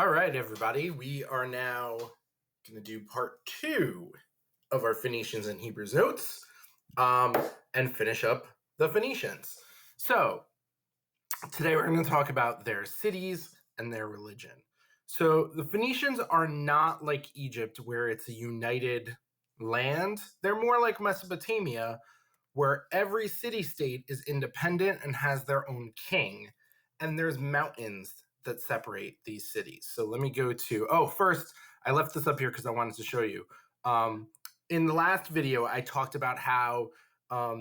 All right, everybody. We are now going to do part 2 of our Phoenicians and Hebrews notes and finish up the Phoenicians. So today we're going to talk about their cities and their religion. So the Phoenicians are not like Egypt, where it's a united land. They're more like Mesopotamia, where every city-state is independent and has their own king, and there's mountains that separate these cities. So let me go to, first, I left this up here because I wanted to show you. In the last video, I talked about how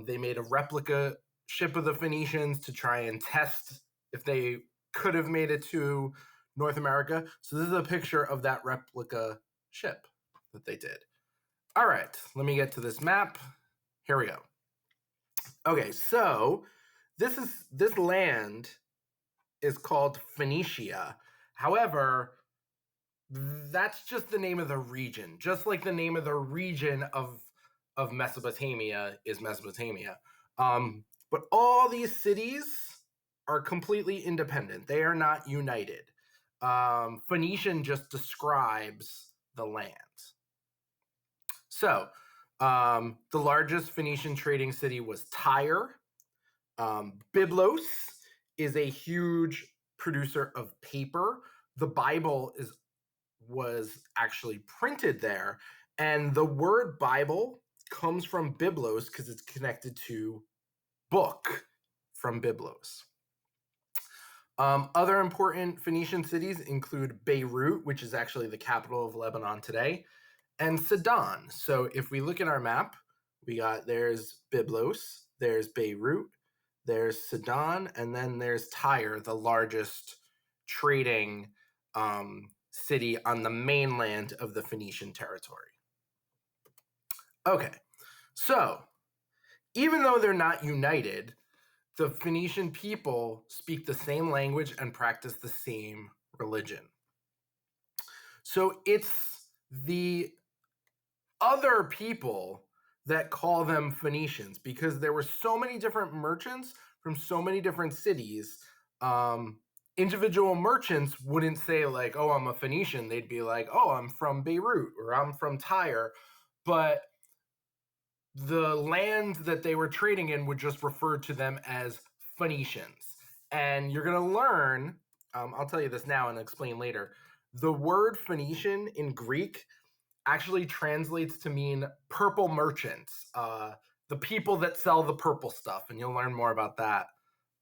they made a replica ship of the Phoenicians to try and test if they could have made it to North America. So this is a picture of that replica ship that they did. All right, let me get to this map. Here we go. Okay, so this land is called Phoenicia. However, that's just the name of the region, just like the name of the region of Mesopotamia is Mesopotamia. But all these cities are completely independent. They are not united. Phoenician just describes the land. So the largest Phoenician trading city was Tyre. Byblos is a huge producer of paper. The Bible was actually printed there, and the word Bible comes from Byblos because it's connected to book from Byblos. Other important Phoenician cities include Beirut, which is actually the capital of Lebanon today, and Sidon. So if we look at our map, there's Byblos, there's Beirut, there's Sidon, and then there's Tyre, the largest trading city on the mainland of the Phoenician territory. Okay, so even though they're not united, the Phoenician people speak the same language and practice the same religion. So it's the other people that call them Phoenicians because there were so many different merchants from so many different cities. Individual merchants wouldn't say like, oh, I'm a Phoenician. They'd be like, oh, I'm from Beirut or I'm from Tyre. But the land that they were trading in would just refer to them as Phoenicians. And you're going to learn, I'll tell you this now and explain later, the word Phoenician in Greek actually translates to mean purple merchants, the people that sell the purple stuff. And you'll learn more about that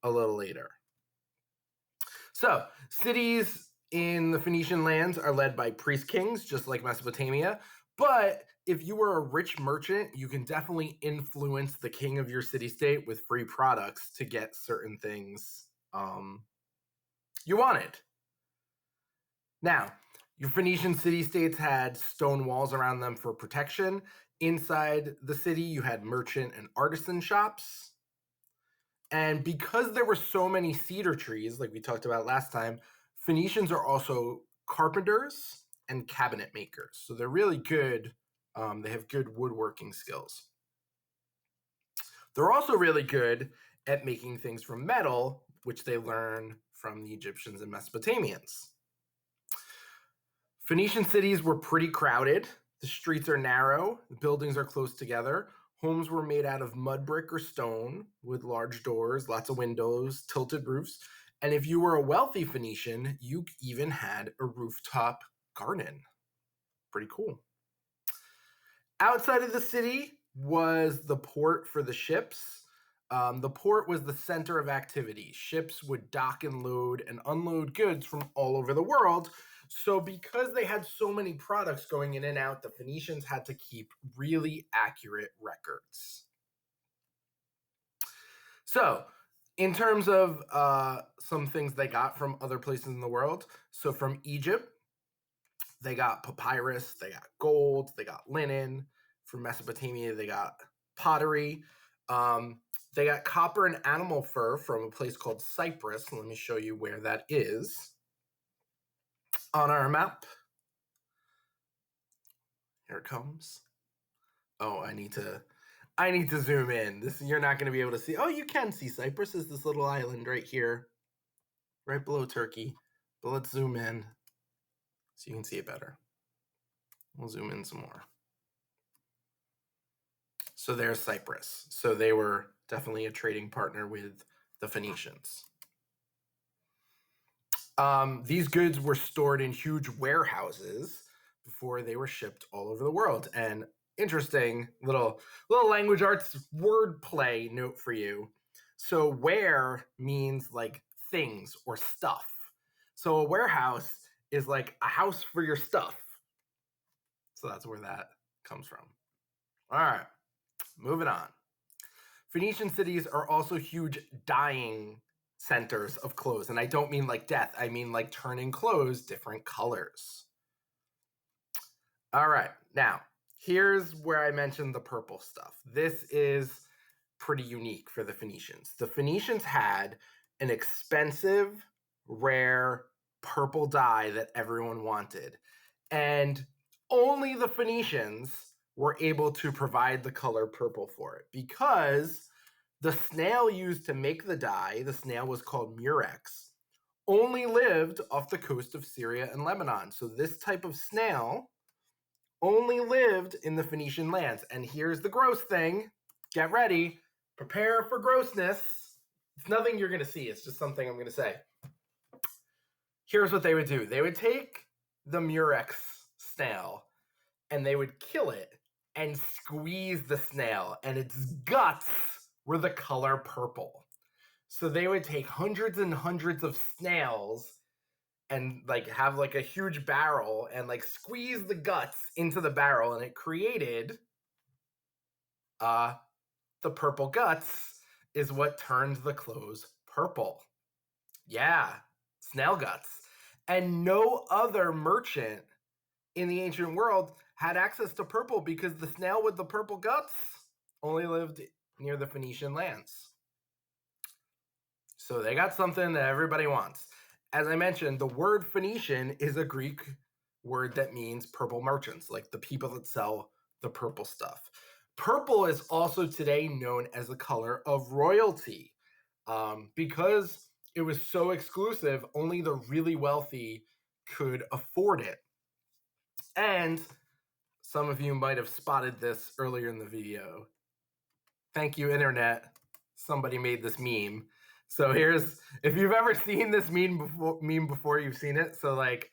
a little later. So, cities in the Phoenician lands are led by priest kings, just like Mesopotamia. But if you were a rich merchant, you can definitely influence the king of your city-state with free products to get certain things you wanted. Now, your Phoenician city-states had stone walls around them for protection. Inside the city, you had merchant and artisan shops. And because there were so many cedar trees, like we talked about last time, Phoenicians are also carpenters and cabinet makers. So they're really good. They have good woodworking skills. They're also really good at making things from metal, which they learn from the Egyptians and Mesopotamians. Phoenician cities were pretty crowded. The streets are narrow. The buildings are close together. Homes were made out of mud brick or stone with large doors, lots of windows, tilted roofs. And if you were a wealthy Phoenician, you even had a rooftop garden. Pretty cool. Outside of the city was the port for the ships. The port was the center of activity. Ships would dock and load and unload goods from all over the world. So because they had so many products going in and out, the Phoenicians had to keep really accurate records. So in terms of some things they got from other places in the world, so from Egypt, they got papyrus, they got gold, they got linen. From Mesopotamia, they got pottery. They got copper and animal fur from a place called Cyprus. Let me show you where that is on our map. Here it comes. Oh, I need to zoom in. You're not going to be able to see. Oh, you can see Cyprus is this little island right here, right below Turkey. But let's zoom in. so you can see it better. We'll zoom in some more. So there's Cyprus. So they were definitely a trading partner with the Phoenicians. These goods were stored in huge warehouses before they were shipped all over the world. And interesting little language arts wordplay note for you. So ware means like things or stuff. So a warehouse is like a house for your stuff. So that's where that comes from. All right, moving on. Phoenician cities are also huge dyeing centers of clothes. And I don't mean like death. I mean like turning clothes different colors. All right. Now, here's where I mentioned the purple stuff. This is pretty unique for the Phoenicians. The Phoenicians had an expensive, rare purple dye that everyone wanted. And only the Phoenicians were able to provide the color purple for it because the snail used to make the dye, the snail was called murex, only lived off the coast of Syria and Lebanon. So this type of snail only lived in the Phoenician lands. And here's the gross thing. Get ready. Prepare for grossness. It's nothing you're going to see. It's just something I'm going to say. Here's what they would do. They would take the murex snail and they would kill it and squeeze the snail, and its guts were the color purple. So they would take hundreds and hundreds of snails and like have like a huge barrel and like squeeze the guts into the barrel, and it created the purple guts is what turned the clothes purple. Yeah, snail guts. And no other merchant in the ancient world had access to purple because the snail with the purple guts only lived near the Phoenician lands. So they got something that everybody wants. As I mentioned, the word Phoenician is a Greek word that means purple merchants, like the people that sell the purple stuff. Purple is also today known as the color of royalty because it was so exclusive, only the really wealthy could afford it. And some of you might have spotted this earlier in the video. Thank you, internet. Somebody made this meme. So here's, if you've ever seen this meme before, you've seen it. So like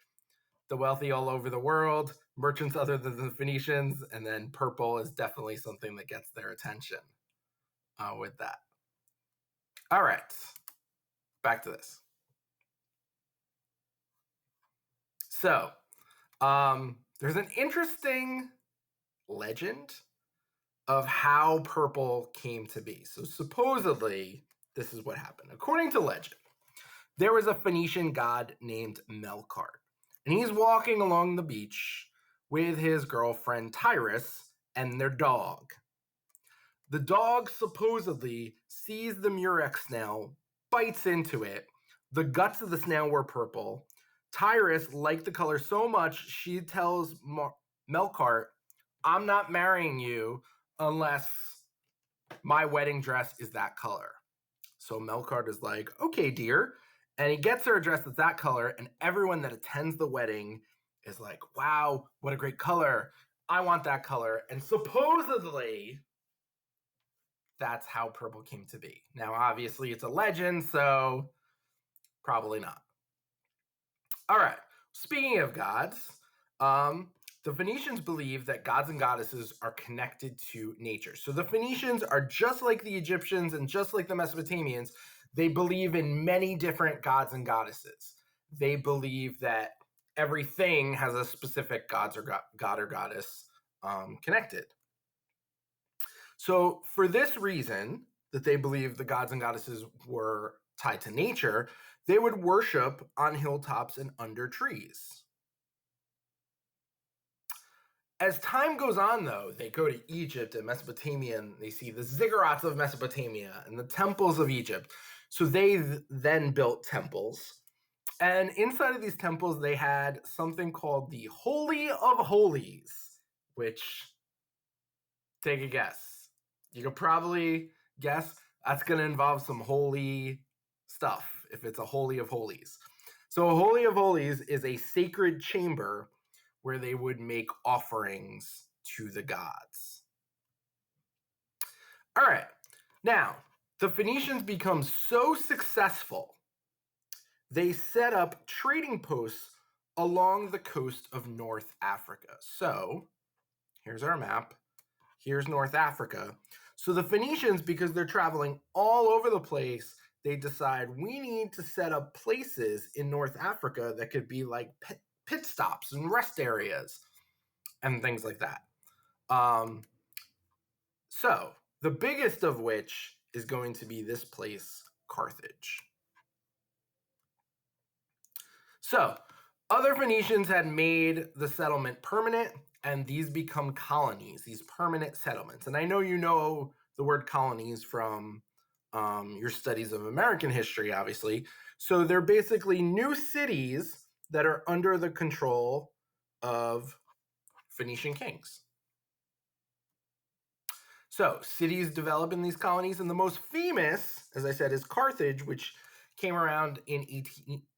the wealthy all over the world, merchants other than the Phoenicians, and then purple is definitely something that gets their attention with that. All right, back to this. So there's an interesting legend of how purple came to be. So supposedly, this is what happened. According to legend, there was a Phoenician god named Melkart, and he's walking along the beach with his girlfriend Tyrus and their dog. The dog supposedly sees the murex snail, bites into it. The guts of the snail were purple. Tyrus liked the color so much, she tells Melkart, "I'm not marrying you unless my wedding dress is that color." So Melkart is like, "Okay, dear." And he gets her a dress that's that color, and everyone that attends the wedding is like, "Wow, what a great color. I want that color." And supposedly, that's how purple came to be. Now, obviously, it's a legend, so probably not. All right, speaking of gods, the Phoenicians believe that gods and goddesses are connected to nature. So the Phoenicians are just like the Egyptians and just like the Mesopotamians. They believe in many different gods and goddesses. They believe that everything has a specific god or goddess connected. So for this reason, that they believe the gods and goddesses were tied to nature, they would worship on hilltops and under trees. As time goes on, though, they go to Egypt and Mesopotamia, and they see the ziggurats of Mesopotamia and the temples of Egypt. So they then built temples. And inside of these temples, they had something called the Holy of Holies, which, take a guess. You could probably guess that's going to involve some holy stuff if it's a Holy of Holies. So Holy of Holies is a sacred chamber where they would make offerings to the gods. All right, now the Phoenicians become so successful, they set up trading posts along the coast of North Africa. So here's our map. Here's North Africa. So the Phoenicians, because they're traveling all over the place, they decide we need to set up places in North Africa that could be like pit stops and rest areas and things like that. So the biggest of which is going to be this place, Carthage. So other Phoenicians had made the settlement permanent, and these become colonies, these permanent settlements. And I know you know the word colonies from your studies of American history, obviously. So they're basically new cities that are under the control of Phoenician kings. So cities develop in these colonies, and the most famous, as I said, is Carthage, which came around in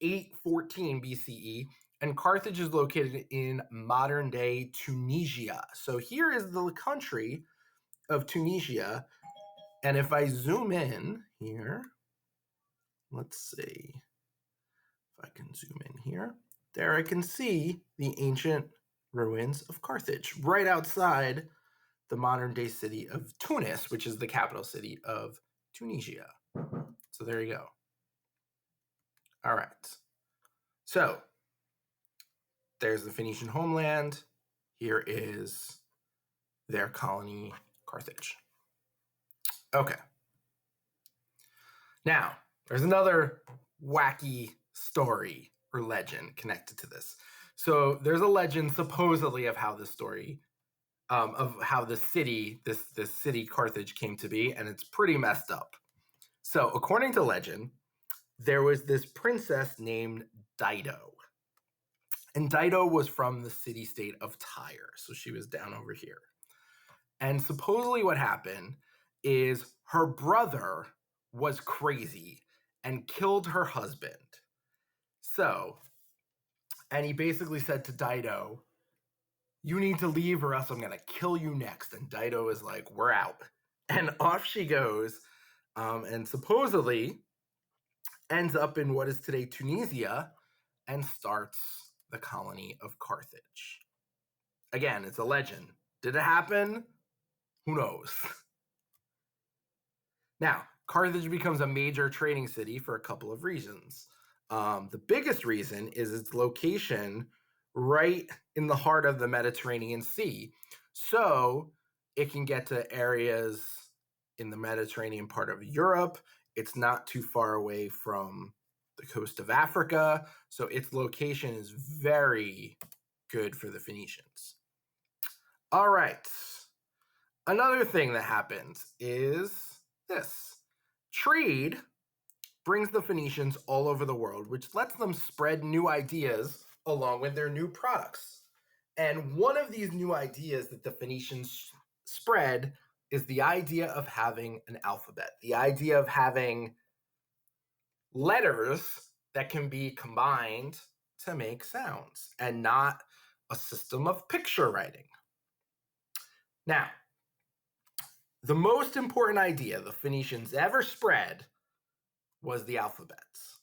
814 BCE, and Carthage is located in modern-day Tunisia. So here is the country of Tunisia, and if I zoom in here, let's see if I can zoom in here. There I can see the ancient ruins of Carthage right outside the modern-day city of Tunis, which is the capital city of Tunisia. So there you go. All right. So there's the Phoenician homeland. Here is their colony, Carthage. Okay. Now, there's another wacky story or legend connected to this. So there's a legend supposedly of how this story, of how the city, this city Carthage came to be, and it's pretty messed up. So according to legend, there was this princess named Dido. And Dido was from the city-state of Tyre, so she was down over here. And supposedly what happened is her brother was crazy and killed her husband. So, and he basically said to Dido, you need to leave or else I'm going to kill you next. And Dido is like, we're out. And off she goes, and supposedly ends up in what is today Tunisia and starts the colony of Carthage. Again, it's a legend. Did it happen? Who knows? Now, Carthage becomes a major trading city for a couple of reasons. The biggest reason is its location right in the heart of the Mediterranean Sea. So it can get to areas in the Mediterranean part of Europe. It's not too far away from the coast of Africa. So its location is very good for the Phoenicians. All right. Another thing that happens is this. Trade brings the Phoenicians all over the world, which lets them spread new ideas along with their new products. And one of these new ideas that the Phoenicians spread is the idea of having an alphabet, the idea of having letters that can be combined to make sounds and not a system of picture writing. Now, the most important idea the Phoenicians ever spread was the alphabets.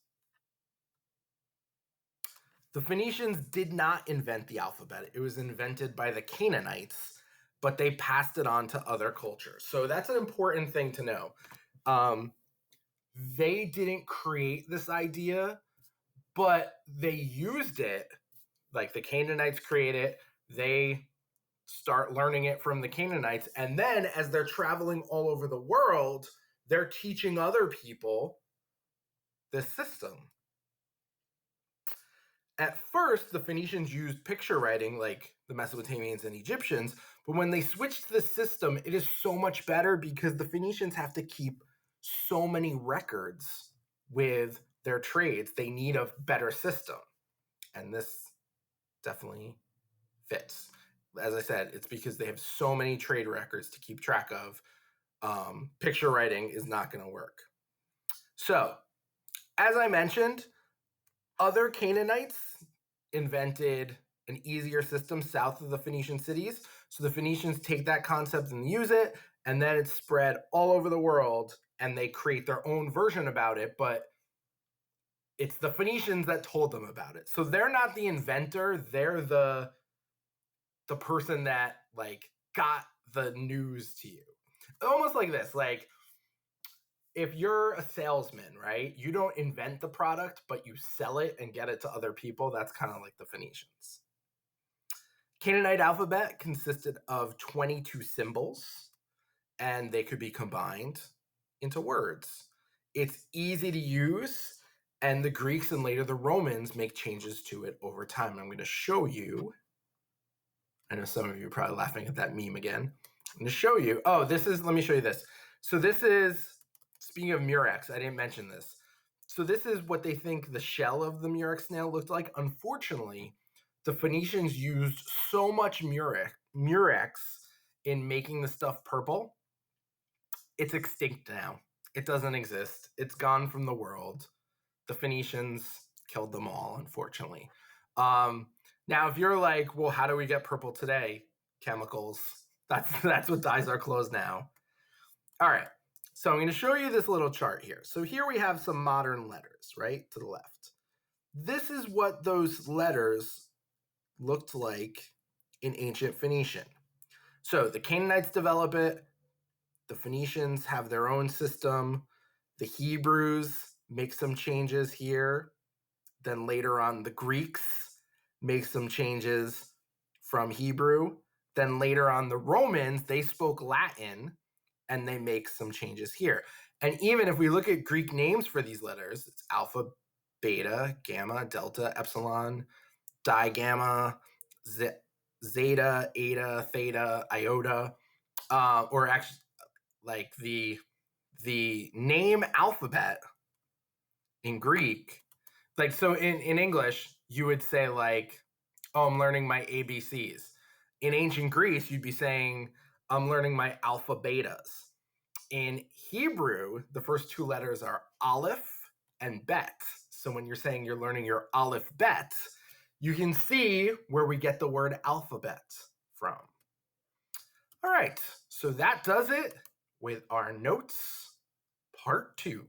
The Phoenicians did not invent the alphabet. It was invented by the Canaanites, but they passed it on to other cultures. So that's an important thing to know. They didn't create this idea, but they used it. Like the Canaanites create it, they start learning it from the Canaanites. And then as they're traveling all over the world, they're teaching other people this system. At first, the Phoenicians used picture writing like the Mesopotamians and Egyptians, but when they switched to the system, it is so much better because the Phoenicians have to keep so many records with their trades. They need a better system, and this definitely fits. As I said, it's because they have so many trade records to keep track of. Picture writing is not going to work. So, as I mentioned, Other Canaanites invented an easier system south of the Phoenician cities. So the Phoenicians take that concept and use it, and then it's spread all over the world, and they create their own version about it, but it's the Phoenicians that told them about it. So they're not the inventor, they're the person that like got the news to you. Almost like this, like if you're a salesman, right? You don't invent the product, but you sell it and get it to other people. That's kind of like the Phoenicians. Canaanite alphabet consisted of 22 symbols, and they could be combined into words. It's easy to use, and the Greeks and later the Romans make changes to it over time. I'm going to show you. I know some of you are probably laughing at that meme again. I'm going to show you. Oh, let me show you this. So this is, speaking of murex, I didn't mention this. So this is what they think the shell of the murex snail looked like. Unfortunately, the Phoenicians used so much murex in making the stuff purple. It's extinct now. It doesn't exist. It's gone from the world. The Phoenicians killed them all, unfortunately. Now, if you're like, well, how do we get purple today? Chemicals. That's what dyes our clothes now. All right. So I'm going to show you this little chart here. So here we have some modern letters, right, to the left. This is what those letters looked like in ancient Phoenician. So the Canaanites develop it. The Phoenicians have their own system. The Hebrews make some changes here. Then later on, the Greeks make some changes from Hebrew. Then later on, the Romans, they spoke Latin, and they make some changes here. And even if we look at Greek names for these letters, it's alpha, beta, gamma, delta, epsilon, digamma, zeta, eta, theta, iota, or actually like the name alphabet in Greek, like so in English, you would say like, oh, I'm learning my ABCs. In ancient Greece, you'd be saying, I'm learning my alpha betas. In Hebrew, the first two letters are aleph and bet. So when you're saying you're learning your aleph bet, you can see where we get the word alphabet from. All right, so that does it with our notes, part 2.